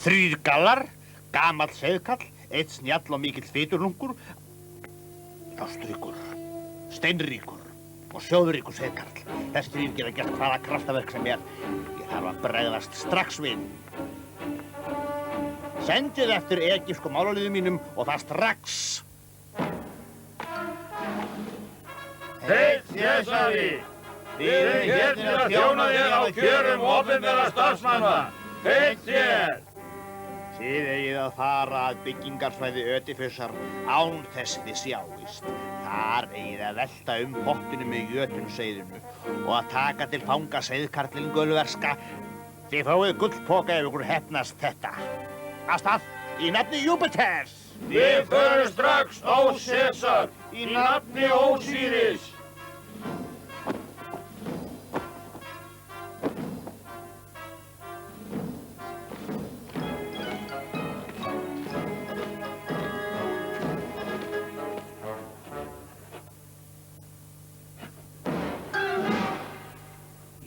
3 gallar, gamall seiðkall, 1 snjall og mikill fiturlungur, ástríkur, steinríkur og sjóðuríkur seiðkarl. Þessi 3 geta gert hvaða kraftaverk sem er. Ég þarf að bregðast strax við. Sendið eftir egypsku málaliðum mínum og það strax. Heill Sésari! Við erum hér til að þjóna þér á kjörum opinberra starfsmanna. Heill þér! Þið eigið að fara að byggingarsvæði Ödifusar án þess þið sjáist. Þar eigið að velta pottinu með jötunseiðinu og að taka til fanga seiðkarlinn gulverska. Þið fáið gullpoka ef ykkur heppnast þetta. Af stað, í nafni Júpiters! Við förum strax, ó Sésar, í nafni Ósíris!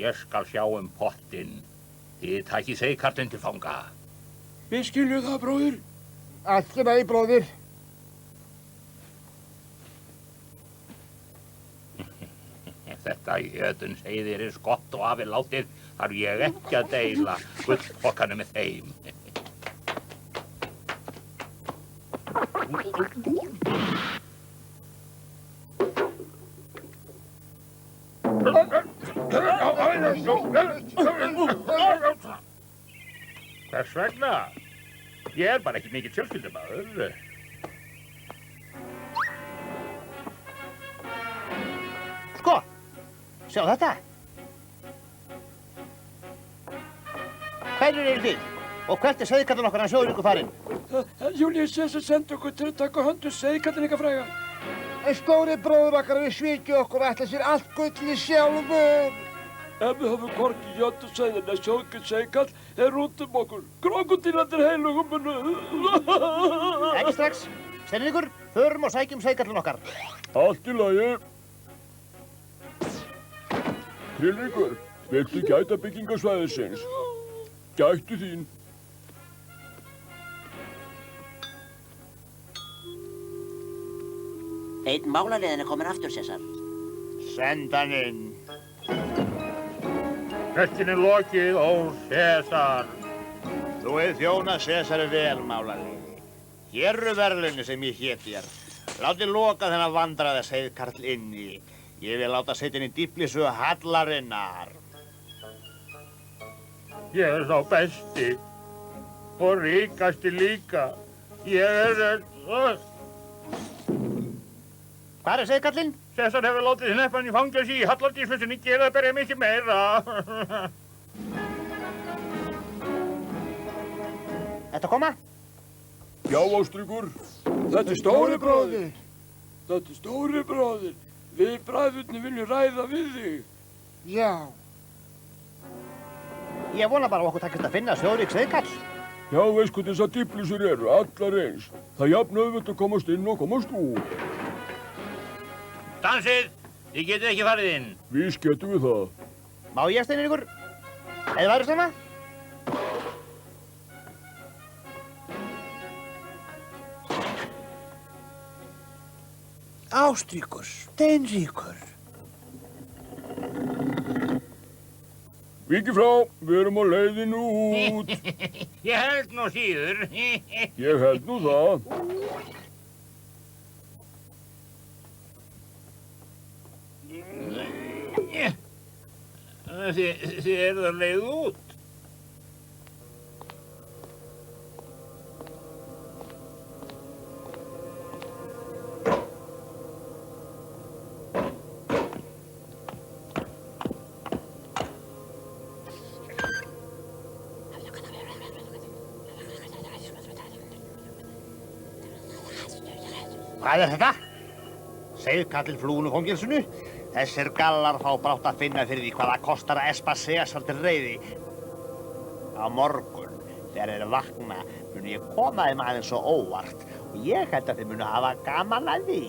Ég skal sjá pottinn. Þið takið seiðkarlinn til fanga. Við skiljum það, bróðir. Allt í lagi, bróðir. Þetta jötunseiðir er skott og afi látið. Þarf ég ekki að deila gullpokkanum með þeim. Hvers vegna? Ég er bara ekki mikill fjölskyldumaður. Sko, sjá þetta. Hverjir eru þið? Og hvert er seiðkarlinn okkar hann sjóðuríkur farinn? Júlíus Sésar sendi okkur til að taka hönd seiðkarlinn ykkar fræga. En stóri bróður okkar við svikið okkur og ætla sér allt gullið sjálfur. Ef við höfum hvorki jötunseiðin eða sjóðginn seiðkarl er út okkur. Krókódílarnir heilugum munu. Ekki strax. Steinríkur, förum og sækjum seiðkarlinn okkar. Allt í lagi. Krilríkur, viltu gæta byggingarsvæðisins? Gættu þín. Einn málaliðin er komin aftur, Sésar. Send hann inn. Verkinu lokið, ó Sésar. Þú hefur þjónað Sésari vel, málaliði. Hér eru verðlaunir sem ég hét þér. Látið loka þennan vandraða seiðkarl inni. Ég vil láta setja inn í dýflissu hallarinnar. Ég er sá besti og ríkasti líka. Ég er... Hvar er seiðkarlinn? Sésar hefur látið sneppan í fangelsi í hallardýrslössinni gera það bara mikið meira. Þetta koma? Já, Ástríkur. Þetta er stóri bróðir. Þetta er stóri bróðir. Við bræðurnir viljum ræða við þig. Já. Ég vona bara að okkur takist að finna sjóðurík seiðkarl. Já, veist hvað þessar dýflissur eru, allar eins. Það er jafn auðvelt að komast inn og komast út. Dansið! Þið getið ekki farið inn. Víst getum við það. Má ég, Steinríkur? Eða væri svona? Ástríkur, Steinríkur. Víkið frá, við erum á leiðinu út. Ég held nú síður. Ég held nú það. Þið eruð að leið út. Hvað er þetta? Seiðkarlinn flúin úr fangelsinu. Þessir gallar fá brátt að finna fyrir því hvað það kostar að espa Sésar til reiði. Á morgun, þegar þeir vakna, mun ég koma þeim aðeins svo óvart og ég held að þeir munu hafa gaman að því.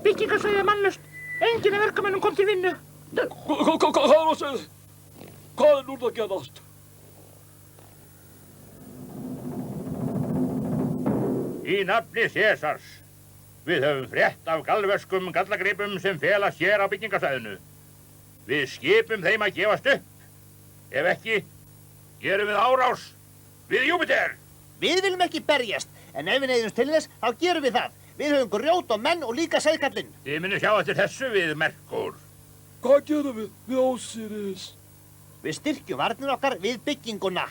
Byggingarsvæðið er mannlaust. Enginn af verkamönnum kom til vinnu. Hvað er að segja? Hvað er núna að gerast? Í nafni Sesars. Við höfum frétt af galverskum gallagripum sem felast hér á byggingarsvæðinu. Við skipum þeim að gefast upp. Ef ekki, gerum við árás við Júpiter. Við viljum ekki berjast, en ef við neyðumst til þess, þá gerum við það. Við höfum grjót og menn og líka seiðkallinn. Þið munum sjá eftir þessu við Merkur. Hvað gerum við Ósíris? Við styrkjum varnir okkar við bygginguna.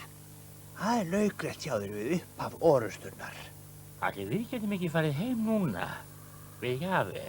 Það er laukrétt hjá þér við upphaf orustunnar. Allir við getum ekki farið heim núna. Við jafi.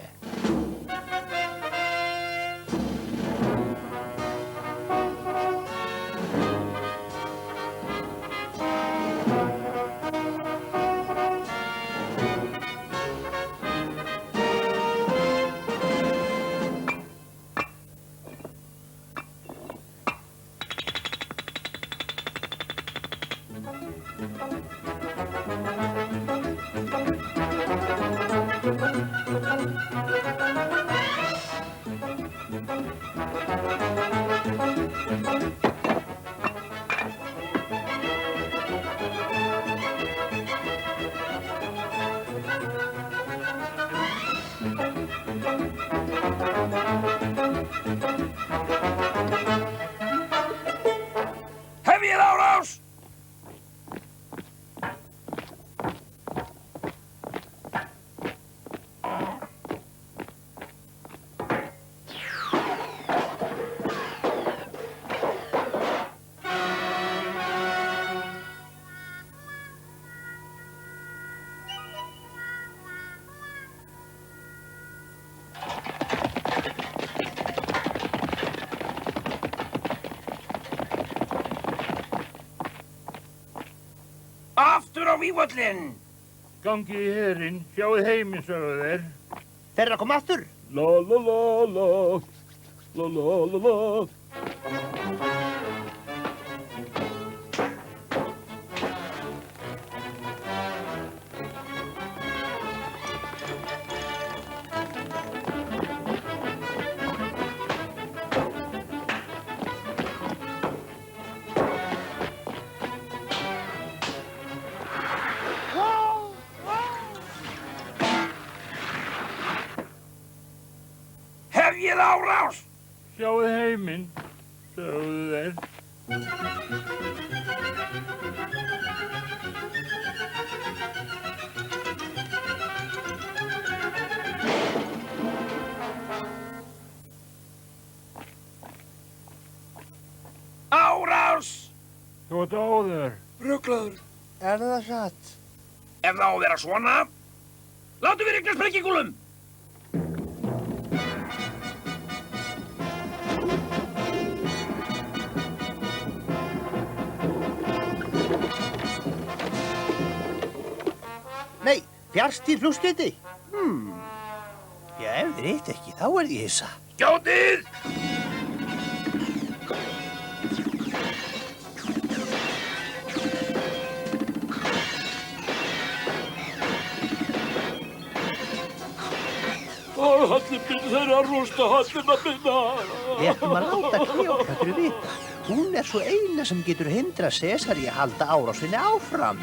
Hefjið árás! Aftur á vígvöllinn! Gangið í herinn, sjáuð heiminn, sögðu þeir. Þeir eru að koma aftur. La la la la, la la la la. Hefjið árás! Sjáuð heiminn, sögðu þeir. Árás! Þú ert áður. Ruglaður. Er það satt? Ef það á að vera svona, látum við rigna sprengingúlum! Nei, fjarstýr flugskeyti. Já, ef þið eitt ekki, þá er ég hissa. Skjótið! Hallin minn, þeir eru að rústa hallina minna. Við ætlum að láta Kleópötru vita. Hún er svo eina sem getur hindrað Sesar í að halda árásinni áfram.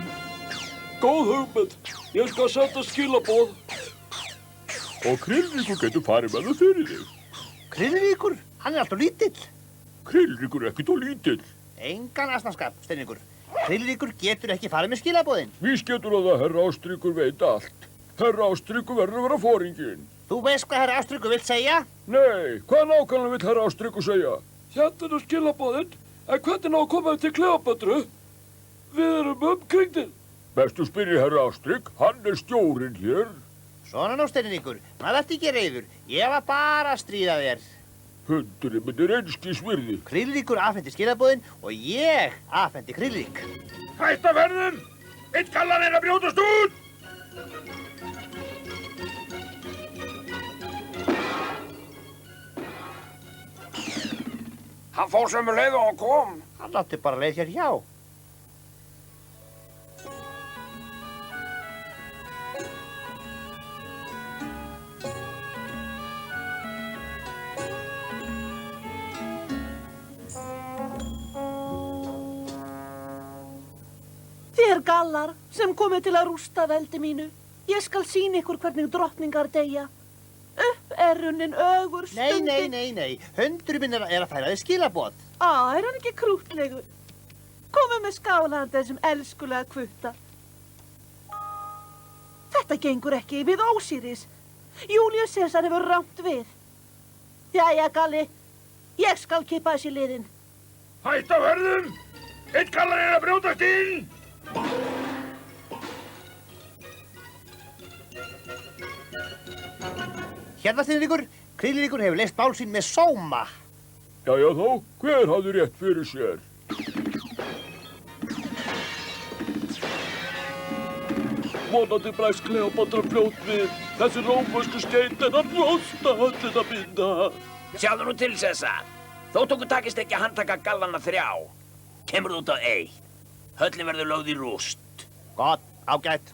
Góð hugmynd. Ég skal senda skilaboð. Og Krillríkur getur farið með það fyrir þig. Krillríkur, hann er alltof lítill. Krillríkur er ekkert og lítill. Engan asnaskap, Steinríkur. Krillríkur getur ekki farið með skilaboðin. Víst getur það að herra Ástríkur veit allt. Herra Ástríkur verður að vera foringinn. Þú veist hvað herra Ástríkur vill segja? Nei, hvað nákvæmlega vill herra Ástríkur segja? Hérna er skilaboðinn, en hvernig ná að koma til Kleópötru? Við erum umkringdir. Bestu spyrja herra Ástrík, hann er stjórinn hér. Svona nú, Steinríkur, maður ætti ekki reiður. Ég var bara að stríða þér. Hundurinn minn er einskis virði. Krillríkur afhendi skilaboðin og ég afhendi Krillrík. Hætta ferðum! Einn gallan er að brjótast út! Hann fór sömu leið og hann kom. Hann átti bara leið hér hjá. gallar sem komið til að rústa veldi mínu. Ég skal sýna ykkur hvernig drottningar deyja. Upp er runnin ögur stundin. Nei. Hundurinn minn er að færa þér skilaboð. Er hann ekki krútlegur? Komið með skálandi þessum elskulega kvutta. Þetta gengur ekki við Ósíris. Júlíus Sesar hefur rangt við. Jæja, Galli. Ég skal kippa þessi liðin. Hætt á hörðum! Einn gallar er að brjótast inn! Hérna, Þiðríkur. Krílíkur hefur leyst mál sín með sóma. Jæja þá, hver hafði rétt fyrir sér? Vonandi bregst Kleópatra fljótt við. Þessi rómversku skeit er að blósta höllina mína. Sjáðu nú til, Sesar. Þótt okkur takist ekki að handtaka gallana 3. Kemur þú út á 1. Höllin verður lögð í rúst. Gott, ágætt.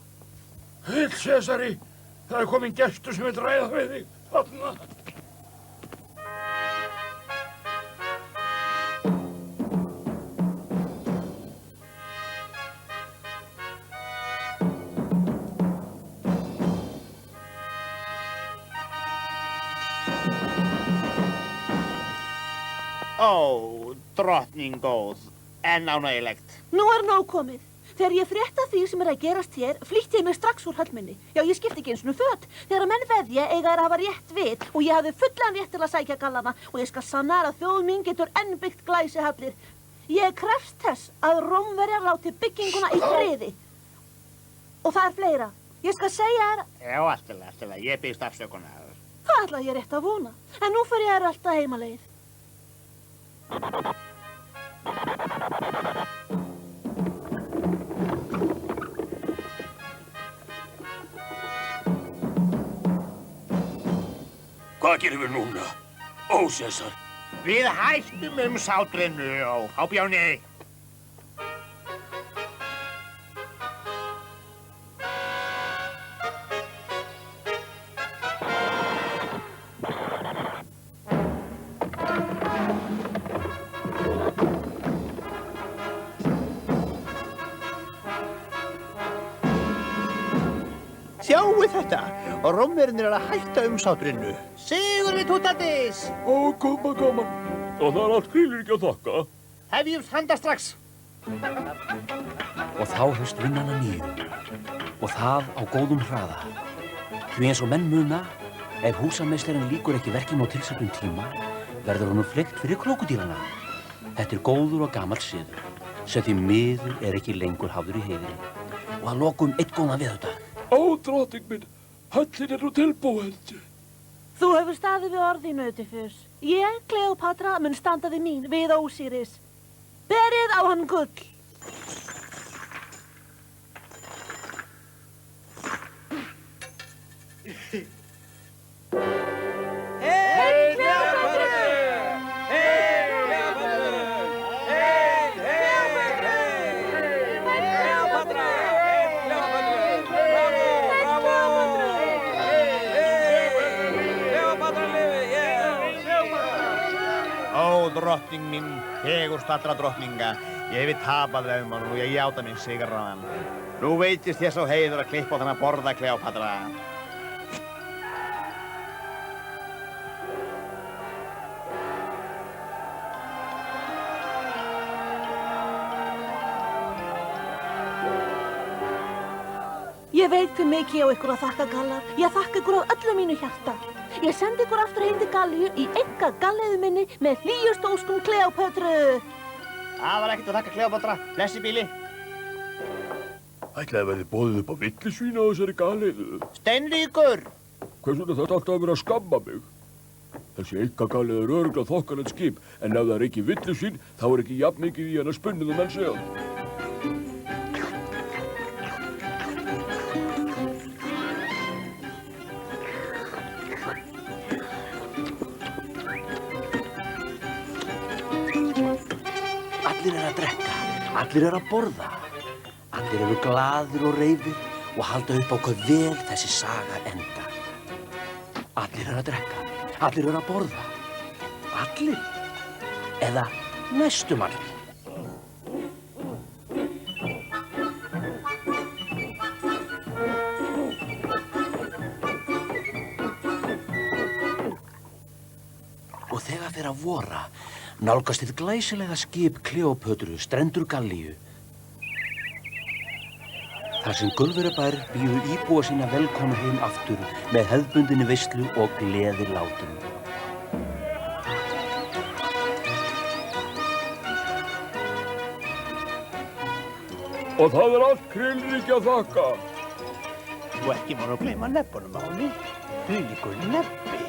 Heill, Sesari. Það er komin gestur sem vil ræða við þig. Þarna. Ó, drottning góð. En ánægilegt. Nú er nóg komið. Þegar ég frétta því sem er að gerast hér, flýtti ég mig strax úr höllminni. Já, ég skipti ekki eins og föt. Þegar menn veðja eiga að hafa rétt við og ég hafði fullan rétt til að sækja gallana og ég skal sanna að þjóð mín getur enn byggt glæsihallir. Ég krefst þess að Rómverjar láti bygginguna í friði. Og það er fleira. Ég skal segja þér... Já, allt í lagi. Ég biðst afsökunar. Það ætla ég rétt að vona. En nú fer ég alltaf heimaleið. Hvað gerum við núna? Ó, Sesar. Við hættum sátrinu á Bjáni. Sjáu þetta, og Rómverjarnir er að hætta sátrinu. Sigur við Tútadís! Ó, koma gaman. Og það er allt Krílíki að þakka. Hefjumst handa strax. Og þá hefst vinnan að nýju. Og það á góðum hraða. Því eins og menn muna, ef húsameistarinn lýkur ekki verkinu á tilsettum tíma, verður honum fleygt fyrir krókódílana. Þetta er góður og gamall siður, sem því miður er ekki lengur hafður í heiðri. Og að lokum einn góðan veðurdag. Ó, drottning minn, höllin er nú tilbúin. Þú hefur staðið við orðið, Nautifus. Ég, Kleópatra, mun standa við mín, við Ósíris. Berið á hann gull. Hei, Kleópatra! Hei, Kleópatra! Hei, Kleópatra! Kleópatra! Ó, drottning mín, fegurst allra drottninga. Ég hef tapað veðmálum og ég játa mig sigraðan. Nú veitist ég sá heiður að klippa á þann að borða Kleópatra. Ég veit hve mikið á ykkur að þakka, gallar. Ég þakka ykkur af öllu mínu hjarta. Ég sendi ykkur aftur heim til Gallíu í enga galleiðu minni með hlýjustu óskum Kleópötru. Það var ekkert að þakka Kleópatra. Blessi bíli. Ætlaði verði boðið upp á villisvín á þessari galeiðu. Steinríkur! Hvers vegna þetta alltaf að vera að skamma mig? Þessi einkagaleið er örugglega þokkalegt skip, en ef það er ekki villisvín, þá er ekki jafn mikið í hana spunnið menn segja. Allir er að drekka, allir er að borða. Allir eru glaðir og reifir og halda upp á hvað vel þessi saga endar. Allir er að drekka, allir er að borða. Allir. Eða næstum allir. Og þegar fer að vora, nálgast þið glæsilega skip Kleópötru, strendur Gallíu. Þar sem Gulverabær býður íbúa sína velkomna heim aftur með hefðbundinni veislu og gleði látum. Og það allt Krilríki að þakka. Og ekki má nú gleyma nebbanum á henni. Þvílíkur nebbi.